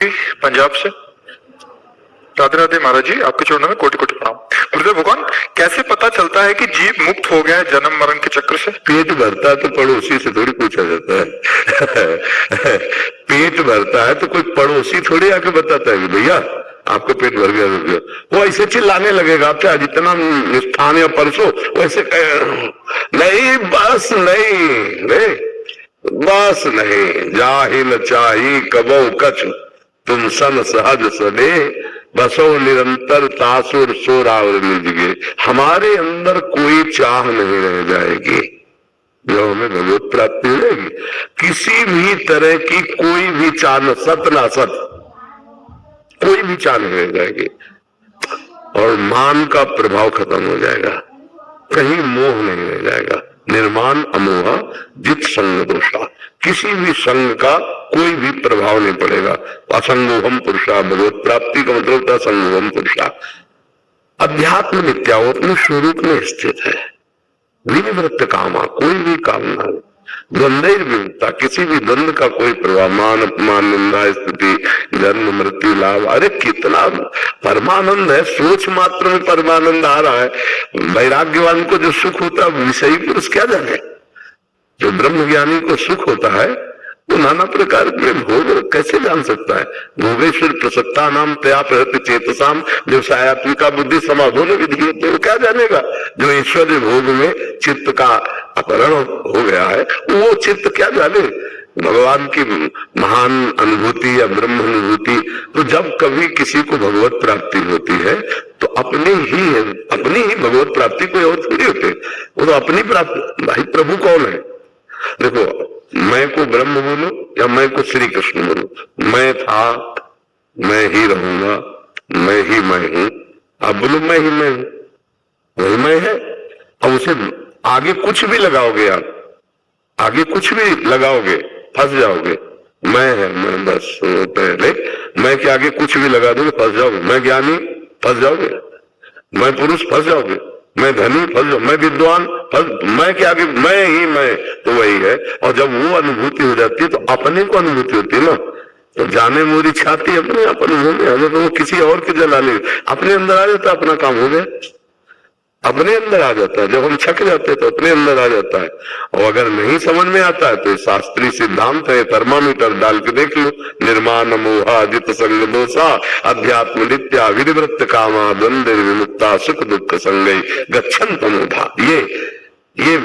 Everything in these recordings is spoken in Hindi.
पंजाब से। राधे राधे महाराज जी, आपके चरणों में कोटि कोटि प्रणाम। गुरुदेव भगवान, कैसे पता चलता है कि जीव मुक्त हो गया है जन्म मरण के चक्र से? पेट भरता तो पड़ोसी से थोड़ी पूछा जाता है। पेट भरता है तो कोई पड़ोसी थोड़ी आके बताता है कि भैया आपका पेट भर गया, भर गया। वो ऐसे चिल्लाने लगेगा आपसे जितना निष्ठान या परसों वैसे नहीं, बस नहीं रे, बस नहीं, जाहिल चाही कबो कछ तुम सन सहज सदे बसो निरंतर तासुर सोरावर निजगे। हमारे अंदर कोई चाह नहीं रह जाएगी जो हमें भगवत प्राप्ति मिलेगी। किसी भी तरह की कोई भी चाह, न सत न असत, कोई भी चाह नहीं रह जाएगी। और मान का प्रभाव खत्म हो जाएगा, कहीं मोह नहीं रह जाएगा। निर्माण अमोहा जित संग दोषा, किसी भी संग का कोई भी प्रभाव नहीं पड़ेगा। असंगोहम पुरुषा, भगवत प्राप्ति का मतलब था संगोहम पुरुषा। अध्यात्म नित्या वो अपने स्वरूप में स्थित है। विनिवृत्त कामा, कोई भी कामना, द्वंद्व विमुक्ता, किसी भी द्वंद्व का कोई प्रभाव, मान अपमान निंदा स्तुति जन्म मृत्यु लाभ, अरे कितना परमानंद है। सोच मात्र में परमानंद आ रहा है। वैराग्यवान को जो सुख होता है विषयी पुरुष क्या जाने। जो ब्रह्म ज्ञानी को सुख होता है वो नाना प्रकार के भोग कैसे जान सकता है। भोगेश्वर प्रसक्ता नाम तया प्रहत चेतसाम, जो सायात्मिका बुद्धि समाधोन विधि होते वो क्या जानेगा। जो ईश्वर भोग में चित्त का अपहरण हो गया है वो चित्त क्या जाने भगवान की महान अनुभूति या ब्रह्म अनुभूति। तो जब कभी किसी को भगवत प्राप्ति होती है तो अपनी ही भगवत प्राप्ति कोई और थोड़ी होती है, वो तो अपनी प्राप्ति। भाई प्रभु कौन है? देखो, मैं को ब्रह्म बोलो या मैं को श्री कृष्ण बोलो, मैं था, मैं ही रहूंगा, मैं ही मैं हूं। आप बोलो मैं ही मैं हूं, वही मैं है। अब उसे आगे कुछ भी लगाओगे, आप आगे कुछ भी लगाओगे फंस जाओगे। मैं है, मैं बस पहले मैं के आगे कुछ भी लगा दोगे फंस जाओगे। मैं ज्ञानी फंस जाओगे, मैं पुरुष फंस जाओगे, मैं धनी फंस जाओ, मैं विद्वान मैं के आगे मैं ही मैं, तो वही है। और जब वो अनुभूति हो जाती है तो अपने को अनुभूति होती है ना। तो जाने मोरी छाती अपने आप अनुभव में, तो वो किसी और के जला ले, अपने अंदर आ जाता, अपना काम हो गया, अपने अंदर आ जाता है। जब हम छक जाते हैं तो अपने अंदर आ जाता है। और अगर नहीं समझ में आता है तो शास्त्रीय सिद्धांत है, थर्मामीटर डाल के देख लो। निर्माण मोहा जित संग दोषा अध्यात्म नित्या विनिवृत्त कामा द्वंद्व विमुक्ता सुख दुख संगई गच्छन तमोधा। ये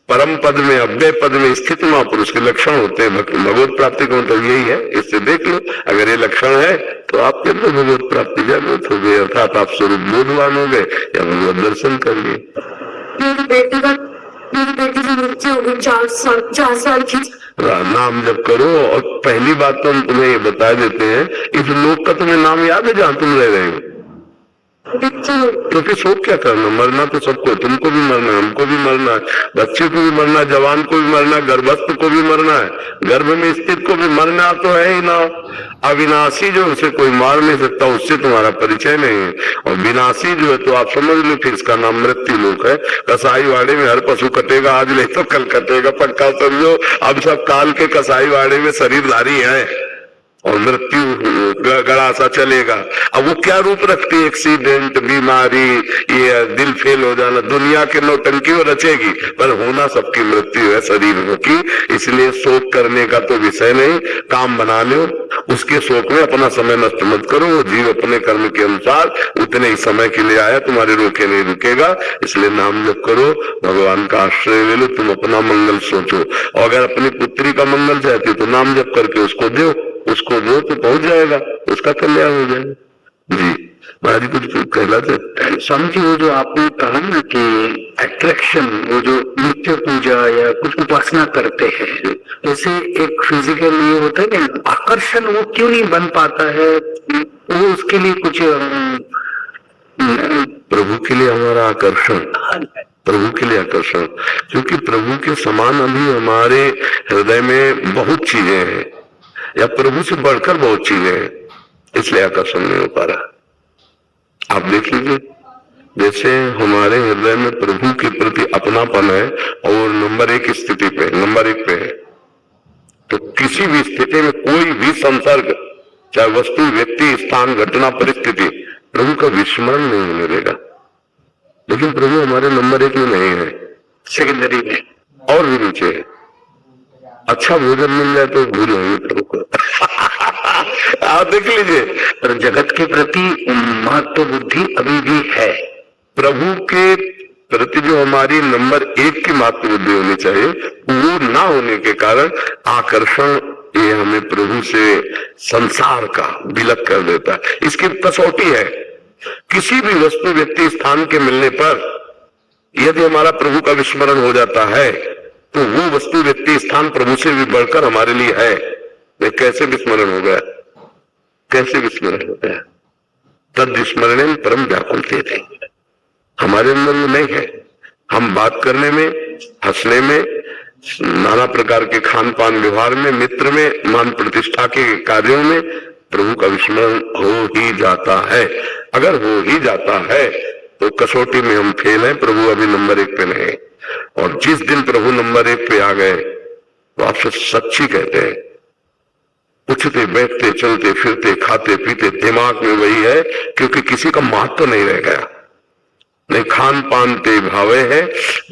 परम पद में अव्यय पद में स्थित महापुरुष के लक्षण होते हैं। भगवत प्राप्ति का मतलब यही है। इससे देख लो, अगर ये लक्षण है तो आपके अंदर भगवत प्राप्ति जागृत हो गई, अर्थात आप स्वरूप बोधवान हो गए या भगवत दर्शन कर लिए। मेरी बेटी की मृत्यु हो गई 4 साल की। नाम जप करो। और पहली बात तो हम तुम्हें ये बता देते हैं, इस लोक का तुम्हें नाम याद है जहां तुम रह रहे हो? तो फिर शोक क्या करना? मरना तो सबको, तुमको भी मरना है, हमको भी मरना है, बच्चे को भी मरना है, जवान को भी मरना है, गर्भस्थ को भी मरना है, गर्भ में स्थित को भी मरना तो है ही ना। अविनाशी जो उसे कोई मार नहीं सकता, उससे तुम्हारा परिचय नहीं है। और विनाशी जो है तो आप समझ लो फिर इसका नाम मृत्यु लोक है। कसाई वाड़े में हर पशु कटेगा, आज नहीं तो कल कटेगा, पक्का समझो। अब सब काल के कसाई वाड़े में शरीरधारी है और मृत्यु गड़ा सा चलेगा। अब वो क्या रूप रखती है? एक्सीडेंट, बीमारी, ये दिल फेल हो जाना, दुनिया के नौटंकी वो रचेगी, पर होना सबकी मृत्यु है शरीर की। इसलिए शोक करने का तो विषय नहीं, काम बना लो, उसके शोक में अपना समय नष्ट मत करो। वो जीव अपने कर्म के अनुसार उतने ही समय के लिए आया, तुम्हारे रोके नहीं रुकेगा। इसलिए नाम जप करो, भगवान का आश्रय ले लो, तुम अपना मंगल सोचो। और अगर अपनी पुत्री का मंगल चाहती हो तो नाम जप करके उसको दो, उसको दो तो पहुंच जाएगा, उसका कल्याण हो जाएगा। जी महाराज जी कुछ कहलाते स्वामी जी, वो जो आपने कहा ना कि अट्रैक्शन, वो जो नित्य पूजा या कुछ उपासना करते हैं, जैसे एक फिजिकल ये होता है कि आकर्षण वो क्यों नहीं बन पाता है? वो उसके लिए कुछ प्रभु के लिए हमारा आकर्षण, प्रभु के लिए आकर्षण, क्योंकि प्रभु के समान अभी हमारे हृदय में बहुत चीजें हैं या प्रभु से बढ़कर बहुत चीजें हैं, इसलिए आकर्षण नहीं हो पा रहा। आप देख लीजिए, जैसे हमारे हृदय में प्रभु के प्रति अपनापन है और नंबर 1 स्थिति पे, नंबर 1 पे है, तो किसी भी स्थिति में कोई भी संसर्ग चाहे वस्तु, व्यक्ति, स्थान, घटना, परिस्थिति, प्रभु का विस्मरण नहीं होने देगा। लेकिन प्रभु हमारे नंबर 1 में नहीं है, सेकेंडरी में और भी नीचे है। अच्छा भोजन मिल जाए तो भूल होंगे प्रभु को। आप देख लीजिए, पर जगत के प्रति महत्व बुद्धि अभी भी है। प्रभु के प्रति जो हमारी नंबर 1 की महत्व बुद्धि होनी चाहिए, वो ना होने के कारण आकर्षण ये हमें प्रभु से संसार का विलग कर देता है। इसकी कसौटी है, किसी भी वस्तु, व्यक्ति, स्थान के मिलने पर यदि हमारा प्रभु का विस्मरण हो जाता है तो वो वस्तु, व्यक्ति, स्थान प्रभु से भी बढ़कर हमारे लिए है। वे कैसे विस्मरण हो गया, कैसे विस्मरण हो गया? तद विस्मरण परम व्याकुल थे। हमारे अंदर वो नहीं है। हम बात करने में, हंसने में, नाना प्रकार के खान पान व्यवहार में, मित्र में, मान प्रतिष्ठा के कार्यों में प्रभु का विस्मरण हो ही जाता है। अगर हो ही जाता है तो कसौटी में हम फेल हैं, प्रभु अभी नंबर 1 पे नहीं। और जिस दिन प्रभु नंबर 1 पे आ गए तो आपसे सच्ची कहते हैं, उठते बैठते चलते फिरते खाते पीते दिमाग में वही है, क्योंकि किसी का महत्व तो नहीं रह गया। नहीं खान पान ते भावे है,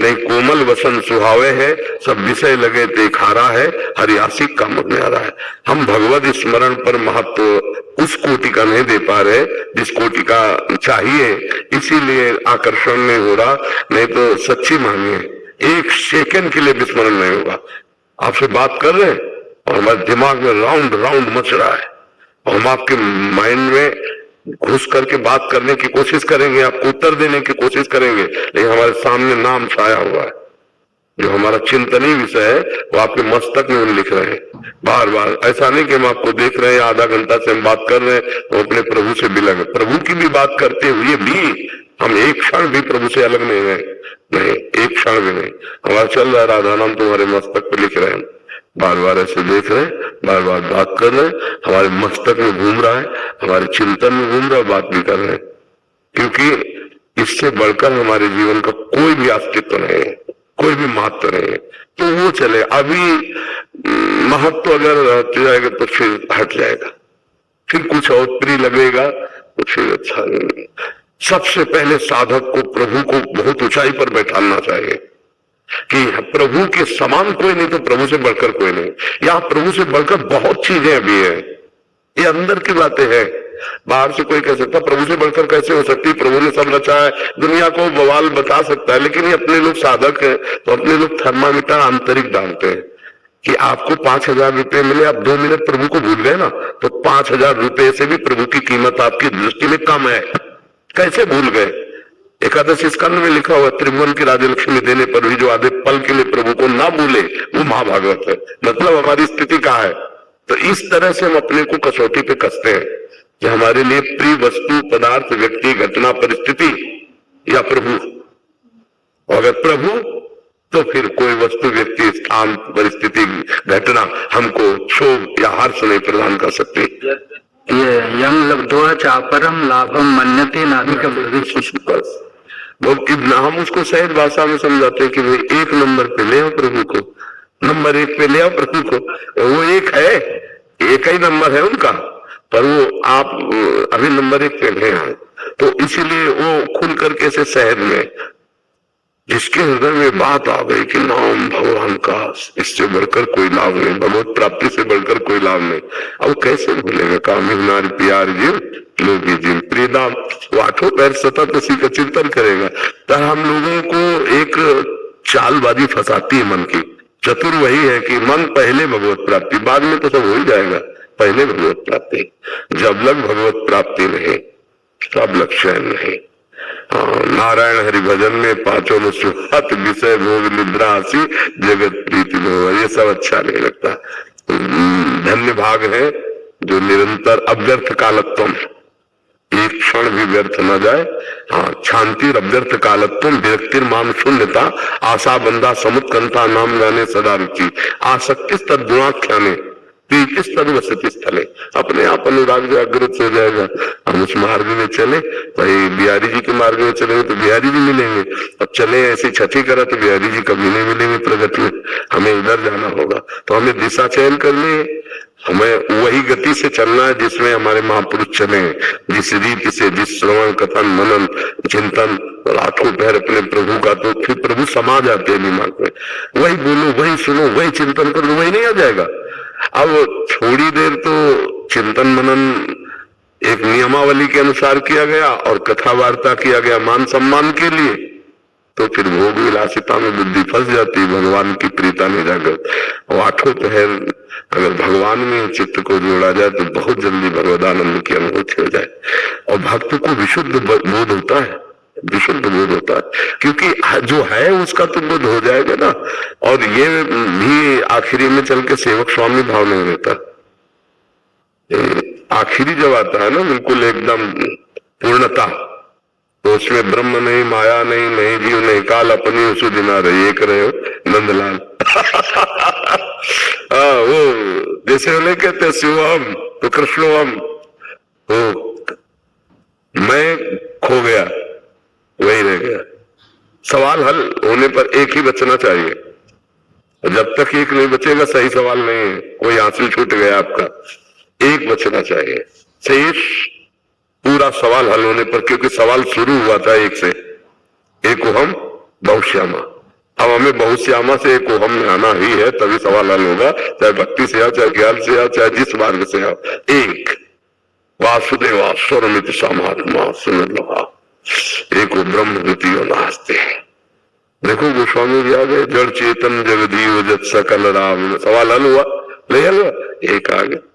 नहीं कोमल वसन सुहावे है, सब विषय लगे ते खारा है, हरियासिक का मन आ रहा है। हम भगवत स्मरण पर महत्व उस कोटि का नहीं दे पा रहे जिस कोटि का चाहिए, इसीलिए आकर्षण नहीं हो रहा। नहीं तो सच्ची मानिए, 1 सेकंड के लिए विस्मरण नहीं होगा। आपसे बात कर रहे हैं और हमारे दिमाग में राउंड राउंड मच रहा है, और हम आपके माइंड में घुस करके बात करने की कोशिश करेंगे, आपको उत्तर देने की कोशिश करेंगे, लेकिन हमारे सामने नाम छाया हुआ है। जो हमारा चिंतनीय विषय है वो आपके मस्तक में हम लिख रहे हैं बार बार। ऐसा नहीं कि हम आपको देख रहे हैं, आधा घंटा से हम बात कर रहे हैं, हम अपने प्रभु से भी लगे। प्रभु की भी बात करते हुए भी हम एक क्षण भी प्रभु से अलग नहीं गए, नहीं, एक क्षण भी नहीं। हमारा चल रहा है राधा नाम तुम्हारे मस्तक पर लिख रहे हैं, बार बार ऐसे देख रहे हैं, बार बार बात कर रहे हैं, हमारे मस्तक में घूम रहा है, हमारे चिंतन में घूम रहा है, बात भी कर रहे हैं। क्योंकि इससे बढ़कर हमारे जीवन का कोई भी अस्तित्व नहीं है, कोई भी महत्व नहीं है। तो वो चले, अभी महत्व अगर हट जाएगा तो फिर हट जाएगा, फिर कुछ और प्रिय लगेगा तो फिर अच्छा नहीं। सबसे पहले साधक को प्रभु को बहुत ऊंचाई पर बैठाना चाहिए कि प्रभु के समान कोई नहीं तो प्रभु से बढ़कर कोई नहीं। यहाँ प्रभु से बढ़कर बहुत चीजें अभी है, ये अंदर की बातें हैं। बाहर से कोई कह सकता प्रभु से बढ़कर कैसे हो सकती, प्रभु ने सब रचा है, दुनिया को बवाल बता सकता है। लेकिन ये अपने लोग साधक है तो अपने लोग थर्मामीटर आंतरिक डालते हैं कि आपको 5,000 रुपए मिले, आप 2 मिनट प्रभु को भूल गए ना, तो 5,000 रुपए से भी प्रभु की कीमत आपकी दृष्टि में कम है। कैसे भूल गए? एकादशी स्कंद में लिखा हुआ, त्रिभुवन की राज्य लक्ष्मी देने पर भी जो आधे पल के लिए प्रभु को ना भूले वो महाभागवत है। मतलब हमारी स्थिति कहाँ है? तो इस तरह से हम अपने को कसौटी पे कसते हैं कि हमारे लिए प्रिय वस्तु, पदार्थ, व्यक्ति, घटना, परिस्थिति या प्रभु। और अगर प्रभु तो फिर कोई वस्तु, व्यक्ति, स्थान, परिस्थिति, घटना हमको क्षोभ या हर्ष नहीं प्रदान कर सकती। ये यम लब्ध्वा चापरम लाभम मन्यते नाभिक भविष्य। हम उसको सहज भाषा में समझाते हैं कि भाई 1 नंबर पे ले आओ प्रभु को, नंबर 1 पे ले आओ प्रभु को। वो एक है, एक ही नंबर है उनका, पर वो आप अभी नंबर 1 पे नहीं आए। तो इसीलिए वो खुल करके से सहज में, जिसके हृदय में बात आ गई कि नाम भगवान का, इससे बढ़कर कोई लाभ नहीं, भगवत प्राप्ति से बढ़कर कोई लाभ नहीं। अब कैसे भूलेगा? काम नारी प्यार जीव लोगी जीव प्रियदाम, वो 8 पैर सतत उसी का चिंतन करेगा। तो हम लोगों को एक चालबाजी फंसाती है मन की। चतुर वही है कि मन पहले भगवत प्राप्ति, बाद में तो सब हो ही जाएगा, पहले भगवत प्राप्ति। जब लग भगवत प्राप्ति नहीं तब लग चैन नहीं। नारायण हरि भजन में 5 में सुखत विषय भोग निद्रा हसी जगत प्रीति भोग, ये सब अच्छा नहीं लगता। धन्य भाग है जो निरंतर अव्यर्थ कालत्वम, एक क्षण भी व्यर्थ न जाए। हाँ, शांति अव्यर्थ कालत्वम विरक्तिर माम शून्यता आशा बंदा समुत्कंठा नाम गाने सदा रुचि आसक्ति तद्गुणाख्याने प्रीति सर्वसति स्थले, अपने आप अनुराग जागृत हो जाएगा। हम उस मार्ग में चले, भाई बिहारी जी के मार्ग में चलेंगे तो बिहारी जी मिलेंगे, अब चले ऐसी छठी करा तो बिहारी जी कभी नहीं मिलेंगे प्रगट में, हमें इधर जाना होगा। तो हमें दिशा चयन करनी है, हमें वही गति से चलना है जिसमें हमारे महापुरुष चले, जिस रीति से, जिस श्रवण कथन मनन चिंतन रातों पहर अपने प्रभु का, तो फिर प्रभु समा जाते हैं दिमाग में। वही बोलो, वही सुनो, वही चिंतन करो, वही नहीं आ जाएगा। अब थोड़ी देर तो चिंतन मनन एक नियमावली के अनुसार किया गया और कथा वार्ता किया गया मान सम्मान के लिए, तो फिर भोग विलासिता में बुद्धि फंस जाती, भगवान की प्रीता में जागृत। और आठों पहर अगर भगवान में चित्त को जोड़ा जाए तो बहुत जल्दी भगवदानंद की अनुभूति हो जाए और भक्त को विशुद्ध बोध होता है, विशुद्ध बोध होता है, क्योंकि जो है उसका तो बोध हो जाएगा ना। और ये भी आखिरी में चल के सेवक स्वामी भाव नहीं रहता, आखिरी जब आता है ना बिल्कुल एकदम पूर्णता, तो उसमें ब्रह्म नहीं, माया नहीं, नहीं जीव नहीं, काल अपनी उसु दिना रही, एक रहे हो नंदलाल। वो जैसे उन्हें कहते शिवम तो कृष्णोम, तो मैं खो गया वही रह गया। सवाल हल होने पर एक ही बचना चाहिए, जब तक एक नहीं बचेगा सही सवाल नहीं है, कोई हासिल छूट गया आपका, एक बचना चाहिए शेष पूरा सवाल हल होने पर, क्योंकि सवाल शुरू हुआ था एक से, एक हम बहुश्यामा, अब हमें बहुश्यामा से एक हम में आना ही है, तभी सवाल हल होगा, चाहे भक्ति से आओ, चाहे ज्ञान से आओ, चाहे जिस मार्ग से आओ। एक वासुदेवा स्वरमित समात्मा सुन लगा, एक ब्रह्म द्वितीय नास्ते। देखो गोस्वामी जी आ गए, जड़ चेतन जगदीव जत सकल राम, सवाल हल हुआ, नहीं हल हुआ, एक आ गया।